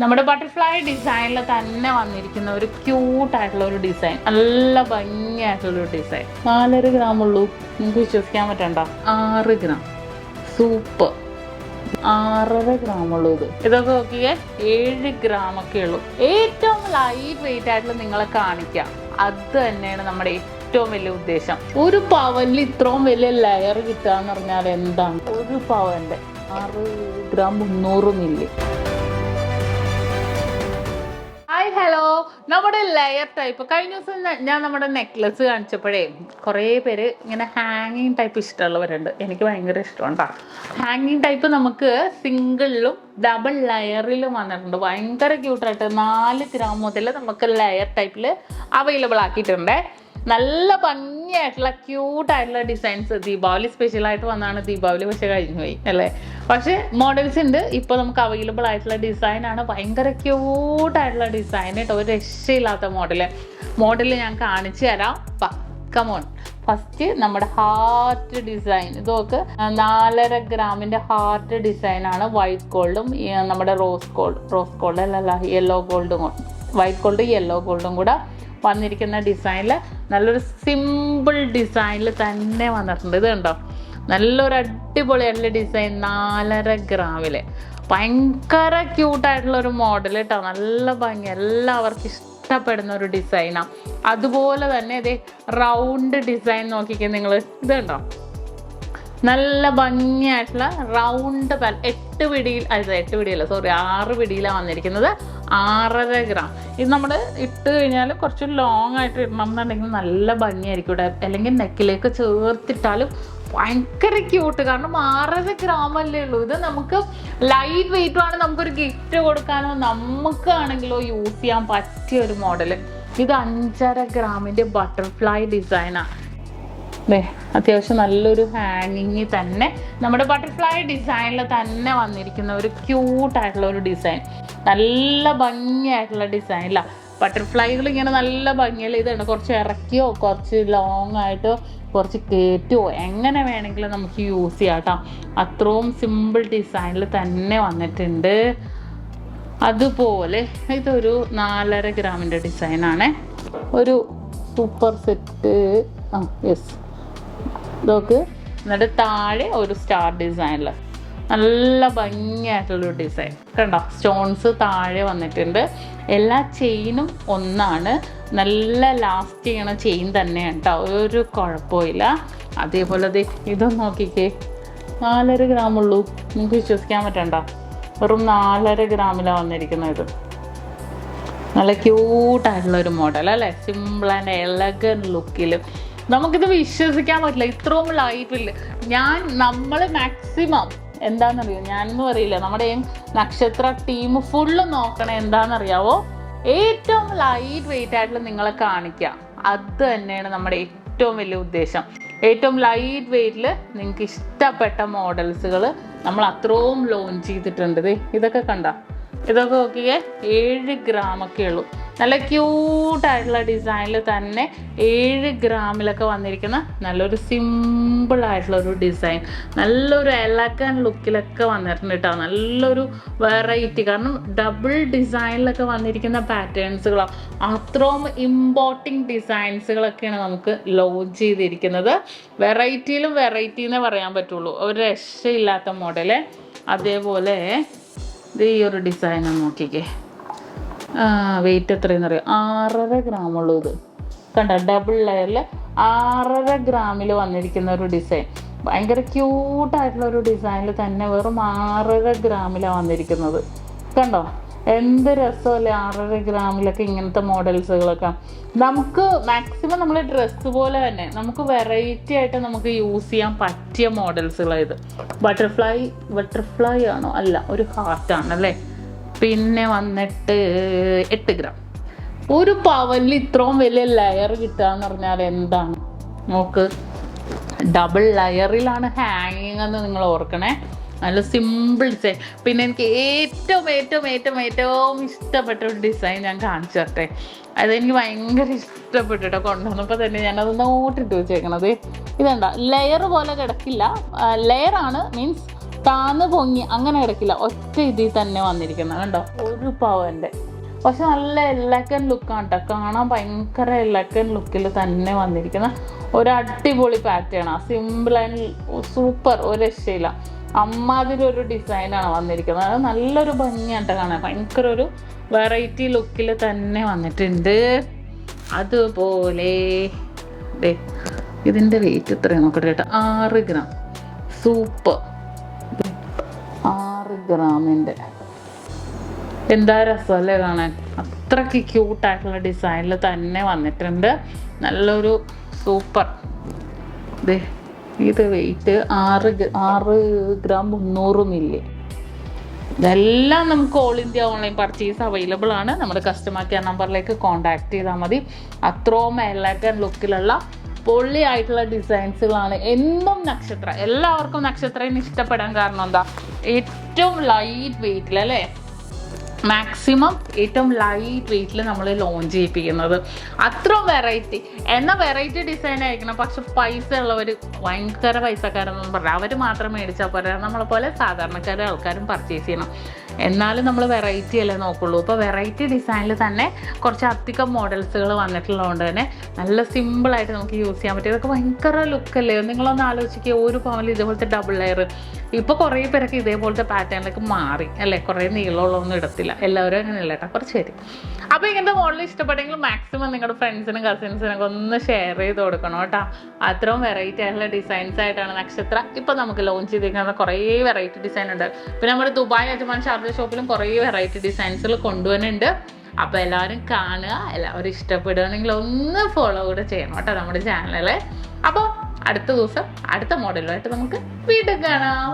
നമ്മുടെ ബട്ടർഫ്ലൈ ഡിസൈനിൽ തന്നെ വന്നിരിക്കുന്ന ഒരു ക്യൂട്ടായിട്ടുള്ള ഒരു ഡിസൈൻ, നല്ല ഭംഗിയായിട്ടുള്ളൊരു ഡിസൈൻ. 4.5 ഗ്രാം ഉള്ളൂ, നിങ്ങൾക്ക് വിശ്വസിക്കാൻ പറ്റണ്ട. 6 ഗ്രാം, സൂപ്പർ. 6.5 ഗ്രാം ഉള്ളൂ. ഇതൊക്കെ നോക്കിയേ, 7 ഗ്രാം ഒക്കെ ഉള്ളൂ. ഏറ്റവും ലൈറ്റ് വെയിറ്റ് ആയിട്ടുള്ള നിങ്ങളെ കാണിക്കാം, അത് തന്നെയാണ് നമ്മുടെ ഏറ്റവും വലിയ ഉദ്ദേശം. ഒരു പവനിൽ ഇത്രയും വലിയ ലെയർ കിട്ടുക എന്ന് പറഞ്ഞാൽ എന്താണ്? ഒരു പവന്റെ 6 ഗ്രാം 300 മില്ലി. ഹായ് ഹലോ, നമ്മുടെ ലെയർ ടൈപ്പ് കഴിഞ്ഞ ദിവസം ഞാൻ നമ്മുടെ നെക്ലസ് കാണിച്ചപ്പോഴേ കുറേ പേര് ഇങ്ങനെ ഹാങ്ങിങ് ടൈപ്പ് ഇഷ്ടമുള്ളവരുണ്ട്. എനിക്ക് ഭയങ്കര ഇഷ്ടമുണ്ടാ ഹാങ്ങിങ് ടൈപ്പ്. നമുക്ക് സിംഗിളിലും ഡബിൾ ലെയറിലും വന്നിട്ടുണ്ട്. ഭയങ്കര ക്യൂട്ടായിട്ട് 4 ഗ്രാം മുതൽ നമുക്ക് ലെയർ ടൈപ്പിൽ അവൈലബിൾ ആക്കിയിട്ടുണ്ട്. നല്ല ഭംഗിയായിട്ടുള്ള ക്യൂട്ടായിട്ടുള്ള ഡിസൈൻസ്. ദീപാവലി സ്പെഷ്യലായിട്ട് വന്നാണ്. ദീപാവലി പക്ഷെ കഴിഞ്ഞു പോയി അല്ലേ. പക്ഷേ മോഡൽസ് ഉണ്ട് ഇപ്പോൾ നമുക്ക് അവൈലബിൾ ആയിട്ടുള്ള ഡിസൈനാണ്. ഭയങ്കര ക്യൂട്ടായിട്ടുള്ള ഡിസൈൻ കേട്ടോ, ഒരു രക്ഷയില്ലാത്ത മോഡൽ ഞാൻ കാണിച്ചു തരാം. കമോൺ. ഫസ്റ്റ് നമ്മുടെ ഹാർട്ട് ഡിസൈൻ. ഇതൊക്കെ 4.5 ഗ്രാമിൻ്റെ ഹാർട്ട് ഡിസൈനാണ്. വൈറ്റ് ഗോൾഡും നമ്മുടെ റോസ് ഗോൾഡ് അല്ലല്ല, യെല്ലോ ഗോൾഡും, വൈറ്റ് ഗോൾഡ് യെല്ലോ ഗോൾഡും കൂടെ വന്നിരിക്കുന്ന ഡിസൈനിൽ നല്ലൊരു സിമ്പിൾ ഡിസൈനിൽ തന്നെ വന്നിട്ടുണ്ട്. ഇത് കണ്ടോ, നല്ലൊരു അടിപൊളിയായിട്ടുള്ള ഡിസൈൻ. 4.5 ഗ്രാമിൽ ഭയങ്കര ക്യൂട്ടായിട്ടുള്ളൊരു മോഡൽ കേട്ടോ. നല്ല ഭംഗി, എല്ലാവർക്കും ഇഷ്ടപ്പെടുന്ന ഒരു ഡിസൈനാണ്. അതുപോലെ തന്നെ ഇതേ റൗണ്ട് ഡിസൈൻ നോക്കിക്കേ നിങ്ങൾ. ഇത് കണ്ടോ, നല്ല ഭംഗിയായിട്ടുള്ള റൗണ്ട് 8 പിടിയിൽ, 6 പിടിയിലാണ് വന്നിരിക്കുന്നത്. 6.5 ഗ്രാം. ഇത് നമ്മൾ ഇട്ട് കഴിഞ്ഞാൽ കുറച്ച് ലോങ് ആയിട്ട് ഇടണം എന്നുണ്ടെങ്കിൽ നല്ല ഭംഗിയായിരിക്കും ഇവിടെ, അല്ലെങ്കിൽ നെക്കിലേക്ക് ചേർത്തിട്ടാലും ഭയങ്കര ക്യൂട്ട്. കാരണം 6.5 ഗ്രാം അല്ലേ ഉള്ളൂ. ഇത് നമുക്ക് ലൈറ്റ് വെയിറ്റുമാണ്. നമുക്കൊരു ഗിഫ്റ്റ് കൊടുക്കാനോ നമുക്കാണെങ്കിലോ യൂസ് ചെയ്യാൻ പറ്റിയ ഒരു മോഡൽ. ഇത് 5.5 ഗ്രാമിൻ്റെ ബട്ടർഫ്ലൈ ഡിസൈനാണ്. അത്യാവശ്യം നല്ലൊരു ഹാങ്ങിങ് തന്നെ നമ്മുടെ ബട്ടർഫ്ലൈ ഡിസൈനിൽ തന്നെ വന്നിരിക്കുന്ന ഒരു ക്യൂട്ടായിട്ടുള്ള ഒരു ഡിസൈൻ. നല്ല ഭംഗിയായിട്ടുള്ള ഡിസൈനില്ല. ബട്ടർഫ്ലൈകൾ ഇങ്ങനെ നല്ല ഭംഗിയിൽ ഇതാണ്. കുറച്ച് ഇറക്കിയോ കുറച്ച് ലോങ് ആയിട്ടോ കുറച്ച് കയറ്റുമോ എങ്ങനെ വേണമെങ്കിലും നമുക്ക് യൂസ് ചെയ്യാം കേട്ടോ. അത്രയും സിമ്പിൾ ഡിസൈനിൽ തന്നെ വന്നിട്ടുണ്ട്. അതുപോലെ ഇതൊരു 4.5 ഗ്രാമിൻ്റെ ഡിസൈനാണ്. ഒരു സൂപ്പർ സെറ്റ്. യെസ്, ഇതൊക്കെ എന്നിട്ട് താഴെ ഒരു സ്റ്റാർ ഡിസൈനിൽ നല്ല ഭംഗിയായിട്ടുള്ളൊരു ഡിസൈൻ കണ്ടോ. സ്റ്റോൺസ് താഴെ വന്നിട്ടുണ്ട്. എല്ലാ ചെയിനും ഒന്നാണ്. നല്ല ലാസ്റ്റ് ചെയ്യണ ചെയിൻ തന്നെയാണ് കേട്ടോ, ഒരു കുഴപ്പമില്ല. അതേപോലെ ഇതൊന്ന് നോക്കിക്കേ, 4.5 ഗ്രാം ഉള്ളൂ. നിങ്ങൾക്ക് വിശ്വസിക്കാൻ പറ്റണ്ട, വെറും 4.5 ഗ്രാമിലാണ് വന്നിരിക്കുന്നത്. ഇത് നല്ല ക്യൂട്ടായിട്ടുള്ളൊരു മോഡൽ അല്ലേ, സിമ്പിൾ ആൻഡ് എലഗൻ ലുക്കിൽ. നമുക്കിത് വിശ്വസിക്കാൻ പറ്റില്ല, ഇത്രയും ലൈറ്റില്ല. നമ്മൾ മാക്സിമം എന്താണെന്നറിയോ, ഞാനൊന്നും അറിയില്ല, നമ്മുടെ നക്ഷത്ര ടീം ഫുള്ള് നോക്കണേ എന്താണെന്നറിയാവോ, ഏറ്റവും ലൈറ്റ് വെയിറ്റ് ആയിട്ടുള്ള നിങ്ങളെ കാണിക്കുക. അത് തന്നെയാണ് നമ്മുടെ ഏറ്റവും വലിയ ഉദ്ദേശം. ഏറ്റവും ലൈറ്റ് വെയിറ്റിൽ നിങ്ങൾക്ക് ഇഷ്ടപ്പെട്ട മോഡൽസുകൾ നമ്മൾ അത്രയും ലോഞ്ച് ചെയ്തിട്ടുണ്ട്. ഇതൊക്കെ കണ്ട, ഇതൊക്കെ നോക്കിയേ 7 ഗ്രാമൊക്കെ ഉള്ളൂ. നല്ല ക്യൂട്ടായിട്ടുള്ള ഡിസൈനിൽ തന്നെ 7 ഗ്രാമിലൊക്കെ വന്നിരിക്കുന്ന നല്ലൊരു സിമ്പിളായിട്ടുള്ളൊരു ഡിസൈൻ. നല്ലൊരു എലഗൻ ലുക്കിലൊക്കെ വന്നിട്ടുണ്ട് കേട്ടോ. നല്ലൊരു വെറൈറ്റി. കാരണം ഡബിൾ ഡിസൈനിലൊക്കെ വന്നിരിക്കുന്ന പാറ്റേൺസുകളാണ്. അത്രയും ഇമ്പോർട്ടിങ് ഡിസൈൻസുകളൊക്കെയാണ് നമുക്ക് ലോഞ്ച് ചെയ്തിരിക്കുന്നത്. വെറൈറ്റിയിലും വെറൈറ്റി എന്നേ പറയാൻ പറ്റുള്ളൂ, ഒരു രക്ഷയില്ലാത്ത മോഡല്. അതേപോലെ ഇത് ഈ ഒരു ഡിസൈൻ നോക്കിക്കേ, വെയിറ്റ് എത്രയെന്ന് അറിയാം, 6.5 ഗ്രാം ഉള്ളൂ. ഇത് കണ്ട, ഡബിൾ ലെയറിൽ 6.5 ഗ്രാമിൽ വന്നിരിക്കുന്ന ഒരു ഡിസൈൻ. ഭയങ്കര ക്യൂട്ടായിട്ടുള്ള ഒരു ഡിസൈനിൽ തന്നെ വെറും 6.5 ഗ്രാമിലാണ് വന്നിരിക്കുന്നത്. കണ്ടോ, എന്ത് രസമല്ലേ 6.5 ഗ്രാമിലൊക്കെ ഇങ്ങനത്തെ മോഡൽസുകളൊക്കെ. നമുക്ക് മാക്സിമം നമ്മൾ ഡ്രസ്സ് പോലെ തന്നെ നമുക്ക് വെറൈറ്റി ആയിട്ട് നമുക്ക് യൂസ് ചെയ്യാൻ പറ്റിയ മോഡൽസുകളാണ് ഇത്. ബട്ടർഫ്ലൈ ആണോ? അല്ല, ഒരു ഹാർട്ടാണല്ലേ. പിന്നെ വന്നിട്ട് 8 ഗ്രാം. ഒരു പവനിൽ ഇത്രയും വലിയ ലെയർ കിട്ടുക എന്ന് പറഞ്ഞാൽ എന്താണ്? നോക്ക്, ഡബിൾ ലെയറിലാണ് ഹാങ്ങിങ് എന്ന് നിങ്ങൾ ഓർക്കണേ. നല്ല സിമ്പിൾ ഡിസൈൻ. പിന്നെ എനിക്ക് ഏറ്റവും ഏറ്റവും ഏറ്റവും ഏറ്റവും ഇഷ്ടപ്പെട്ട ഒരു ഡിസൈൻ ഞാൻ കാണിച്ചു തരട്ടെ. അതെനിക്ക് ഭയങ്കര ഇഷ്ടപ്പെട്ടു കേട്ടോ. കൊണ്ടുവന്നപ്പോൾ തന്നെ ഞാനത് നോട്ടിട്ട് വെച്ചേക്കണത്. ഇതെന്താ, ലെയർ പോലെ കിടക്കില്ല, ലെയറാണ്, മീൻസ് താന്ന് പൊങ്ങി അങ്ങനെ കിടക്കില്ല, ഒറ്റ ഇതിൽ തന്നെ വന്നിരിക്കുന്നത് കണ്ടോ, 1 പവൻ്റെ. പക്ഷെ നല്ല എലഗൻ ലുക്കാണ് കേട്ടോ, കാണാൻ ഭയങ്കര എലഗൻ ലുക്കിൽ തന്നെ വന്നിരിക്കുന്ന ഒരു അടിപൊളി പാറ്റേൺ ആണ്. സിമ്പിൾ ആൻഡ് സൂപ്പർ, ഒരു രക്ഷയില്ല. അമ്മാതിരി ഒരു ഡിസൈനാണ് വന്നിരിക്കുന്നത്. അത് നല്ലൊരു ഭംഗിയായിട്ട് കാണാൻ, ഭയങ്കര ഒരു വെറൈറ്റി ലുക്കിൽ തന്നെ വന്നിട്ടുണ്ട്. അതുപോലെ ഇതിൻ്റെ വെയിറ്റ് എത്രയാണ് നോക്കട്ടെ കേട്ടോ, 6 ഗ്രാം. സൂപ്പർ, 6 ഗ്രാമിൻ്റെ. എന്താ രസമല്ലേ കാണാൻ, അത്രയ്ക്ക് ക്യൂട്ടായിട്ടുള്ള ഡിസൈനിൽ തന്നെ വന്നിട്ടുണ്ട്. നല്ലൊരു സൂപ്പർ. ഇത് വെയിറ്റ് 6 ഗ്രാം 300 മില്ലി. ഇതെല്ലാം നമുക്ക് all India online purchase available ആണ്. നമ്മുടെ കസ്റ്റമർ കെയർ നമ്പറിലേക്ക് കോൺടാക്ട് ചെയ്താൽ മതി. അത്രയും എലഗൻ ലുക്കിലുള്ള പൊള്ളിയായിട്ടുള്ള ഡിസൈൻസുകളാണ്. എന്നും നക്ഷത്ര, എല്ലാവർക്കും നക്ഷത്രയും ഇഷ്ടപ്പെടാൻ കാരണം എന്താ, ഏറ്റവും ലൈറ്റ് വെയിറ്റിൽ അല്ലേ, മാക്സിമം ഏറ്റവും ലൈറ്റ് വെയിറ്റിൽ നമ്മൾ ലോഞ്ച് ചെയ്യിപ്പിക്കുന്നത്. അത്രയും വെറൈറ്റി എന്നാൽ വെറൈറ്റി ഡിസൈൻ ആയിരിക്കണം. പക്ഷെ പൈസ ഉള്ളവർ, ഭയങ്കര പൈസക്കാരെന്നൊന്നും പറഞ്ഞാൽ അവർ മാത്രം മേടിച്ചാൽ പോരാ, നമ്മളെ പോലെ സാധാരണക്കാരും ആൾക്കാരും പർച്ചേസ് ചെയ്യണം. എന്നാലും നമ്മൾ വെറൈറ്റി അല്ലേ നോക്കുള്ളൂ. ഇപ്പോൾ വെറൈറ്റി ഡിസൈനിൽ തന്നെ കുറച്ച് അധികം മോഡൽസുകൾ വന്നിട്ടുള്ളതുകൊണ്ട് തന്നെ നല്ല സിമ്പിളായിട്ട് നമുക്ക് യൂസ് ചെയ്യാൻ പറ്റും. ഇതൊക്കെ ഭയങ്കര ലുക്കല്ലേ, നിങ്ങളൊന്ന് ആലോചിക്കുക. 1 പവനിൽ ഇതേപോലത്തെ ഡബിൾ ലെയർ. ഇപ്പോൾ കുറേ പേരൊക്കെ ഇതേപോലത്തെ പാറ്റേണിലേക്ക് മാറി അല്ലേ, കുറേ നീളമുള്ളതൊന്നും ഇടത്തില്ല, എല്ലാവരും അങ്ങനെയല്ല കേട്ടോ, കുറച്ച് ശരി. അപ്പോൾ ഇങ്ങനത്തെ മോഡൽ ഇഷ്ടപ്പെട്ടെങ്കിൽ മാക്സിമം നിങ്ങളുടെ ഫ്രണ്ട്സിനും കസിൻസിനൊക്കെ ഒന്ന് ഷെയർ ചെയ്ത് കൊടുക്കണം കേട്ടോ. അത്രയും വെറൈറ്റി ആയിട്ടുള്ള ഡിസൈൻസ് ആയിട്ടാണ് നക്ഷത്ര ഇപ്പോൾ നമുക്ക് ലോഞ്ച് ചെയ്തിരിക്കുന്നത്. കുറേ വെറൈറ്റി ഡിസൈൻ ഉണ്ട്. പിന്നെ നമ്മുടെ ദുബായ് അജ്മാൻ ഷാർജ ഷോപ്പിലും കുറേ വെറൈറ്റി ഡിസൈൻസുകൾ കൊണ്ടുവരുന്നുണ്ട്. അപ്പോൾ എല്ലാവരും കാണുക, എല്ലാവരും ഇഷ്ടപ്പെടുകയാണെങ്കിൽ ഒന്ന് ഫോളോ കൂടെ ചെയ്യണം കേട്ടോ നമ്മുടെ ചാനലിൽ. അപ്പോൾ അടുത്ത ദിവസം അടുത്ത മോഡലുമായിട്ട് നമുക്ക് വീണ്ടും കാണാം.